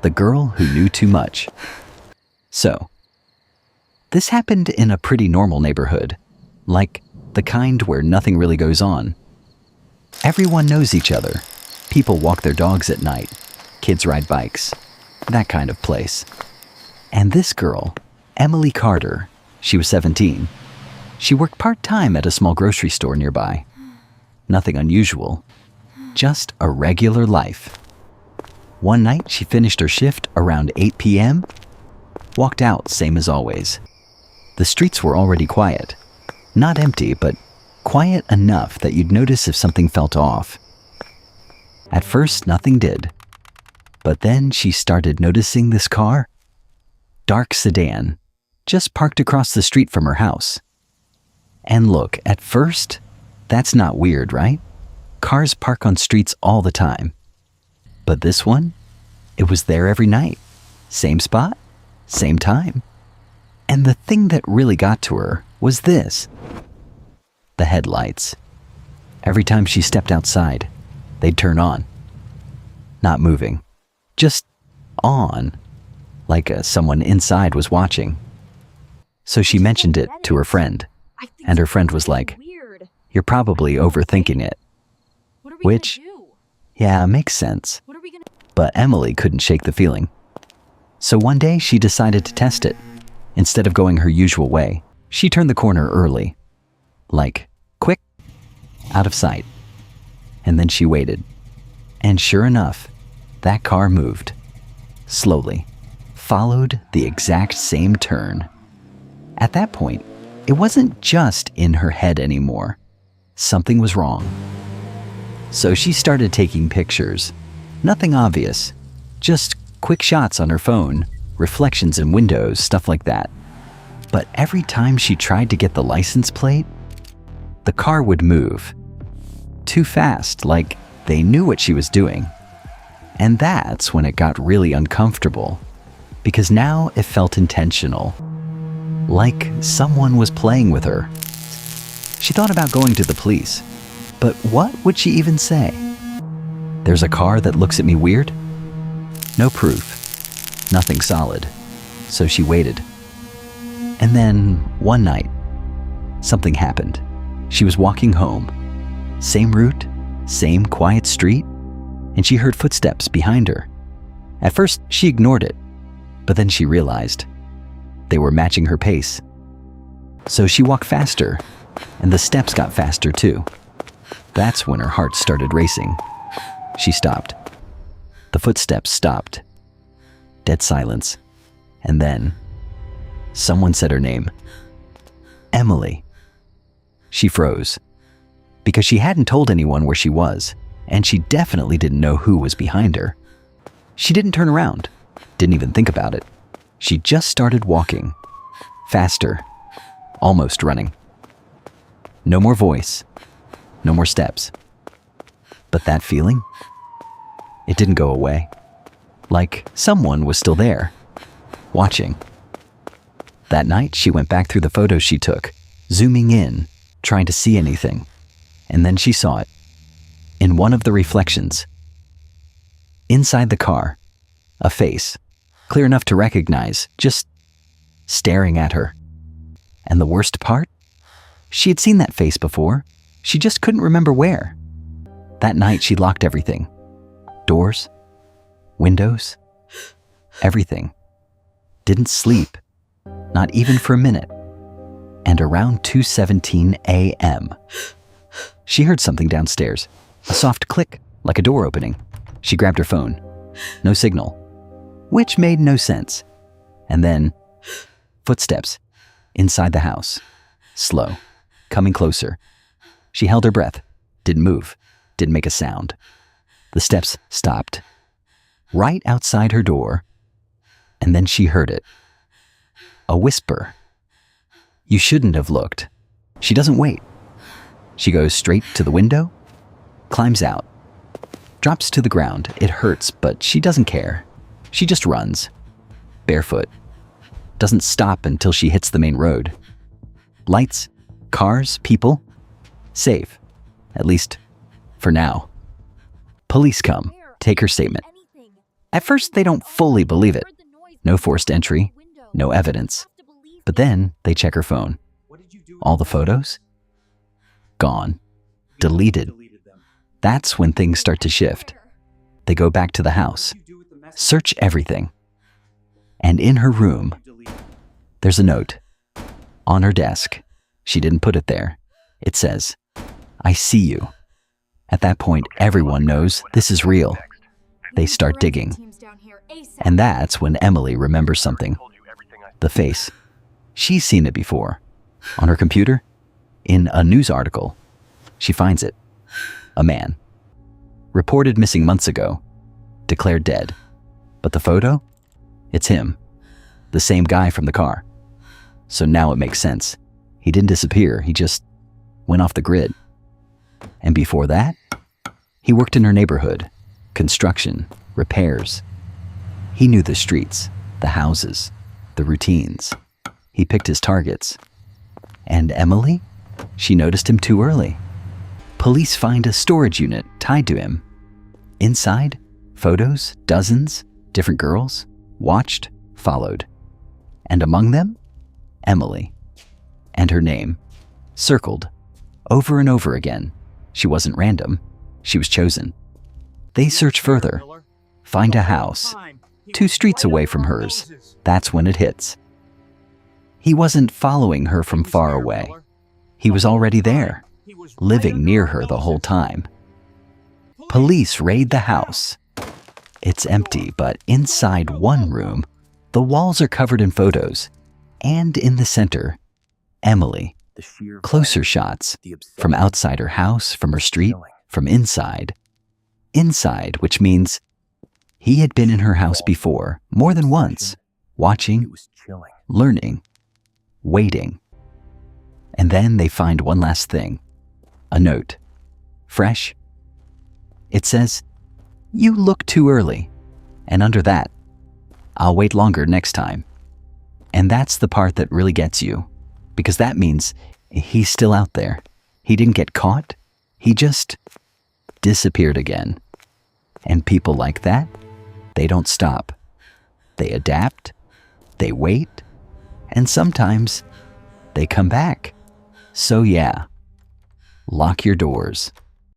The girl who knew too much. So, this happened in a pretty normal neighborhood, like the kind where nothing really goes on. Everyone knows each other. People walk their dogs at night. Kids ride bikes. That kind of place. And this girl, Emily Carter, she was 17. She worked part-time at a small grocery store nearby. Nothing unusual, just a regular life. One night, she finished her shift around 8 p.m., walked out same as always. The streets were already quiet. Not empty, but quiet enough that you'd notice if something felt off. At first, nothing did. But then she started noticing this car. Dark sedan, just parked across the street from her house. And look, at first, that's not weird, right? Cars park on streets all the time. But this one, it was there every night. Same spot, same time. And the thing that really got to her was this. The headlights. Every time she stepped outside, they'd turn on. Not moving, just on, like someone inside was watching. So she mentioned it to her friend, and her friend was like, "You're probably overthinking it." Which, yeah, makes sense. But Emily couldn't shake the feeling. So one day she decided to test it. Instead of going her usual way, she turned the corner early. Like, quick, out of sight. And then she waited. And sure enough, that car moved. Slowly. Followed the exact same turn. At that point, it wasn't just in her head anymore. Something was wrong. So she started taking pictures. Nothing obvious. Just quick shots on her phone, reflections in windows, stuff like that. But every time she tried to get the license plate, the car would move. Too fast, like they knew what she was doing. And that's when it got really uncomfortable, because now it felt intentional. Like someone was playing with her. She thought about going to the police, but what would she even say? There's a car that looks at me weird? No proof. Nothing solid. So she waited. And then, one night, something happened. She was walking home. Same route, same quiet street, and she heard footsteps behind her. At first, she ignored it, but then she realized they were matching her pace. So she walked faster, and the steps got faster too. That's when her heart started racing. She stopped. The footsteps stopped. Dead silence. And then, someone said her name. Emily. She froze. Because she hadn't told anyone where she was, and she definitely didn't know who was behind her. She didn't turn around. Didn't even think about it. She just started walking. Faster. Almost running. No more voice. No more steps. But that feeling? It didn't go away. Like someone was still there, watching. That night, she went back through the photos she took, zooming in, trying to see anything. And then she saw it. In one of the reflections. Inside the car, a face, clear enough to recognize, just staring at her. And the worst part? She had seen that face before. She just couldn't remember where. That night, she locked everything. Doors, windows, everything. Didn't sleep, not even for a minute. And around 2:17 a.m., she heard something downstairs, a soft click, like a door opening. She grabbed her phone. No signal, which made no sense. And then, footsteps inside the house, slow, coming closer. She held her breath, didn't move, didn't make a sound. The steps stopped, right outside her door, and then she heard it. A whisper. You shouldn't have looked. She doesn't wait. She goes straight to the window, climbs out, drops to the ground. It hurts, but she doesn't care. She just runs, barefoot. Doesn't stop until she hits the main road. Lights, cars, people. Safe, at least for now. Police come, take her statement. At first, they don't fully believe it. No forced entry, no evidence. But then they check her phone. All the photos? Gone. Deleted. That's when things start to shift. They go back to the house, search everything. And in her room, there's a note. On her desk. She didn't put it there. It says, "I see you." At that point, everyone knows this is real. They start digging. And that's when Emily remembers something. The face. She's seen it before. On her computer? In a news article. She finds it. A man. Reported missing months ago. Declared dead. But the photo? It's him. The same guy from the car. So now it makes sense. He didn't disappear, he just went off the grid. And before that, he worked in her neighborhood. Construction, repairs. He knew the streets, the houses, the routines. He picked his targets. And Emily? She noticed him too early. Police find a storage unit tied to him. Inside, photos, dozens, different girls, watched, followed. And among them, Emily. And her name, circled, over and over again. She wasn't random, she was chosen. They search further, find a house, 2 streets away from hers. That's when it hits. He wasn't following her from far away. He was already there, living near her the whole time. Police raid the house. It's empty, but inside one room, the walls are covered in photos. And in the center, Emily. Closer shots, from outside her house, from her street, from inside. Inside, which means he had been in her house before, more than once, watching, learning, waiting. And then they find one last thing. A note. Fresh. It says, "You look too early." And under that, "I'll wait longer next time." And that's the part that really gets you, because that means he's still out there. He didn't get caught. He just disappeared again. And people like that, they don't stop. They adapt, they wait, and sometimes they come back. So yeah, lock your doors.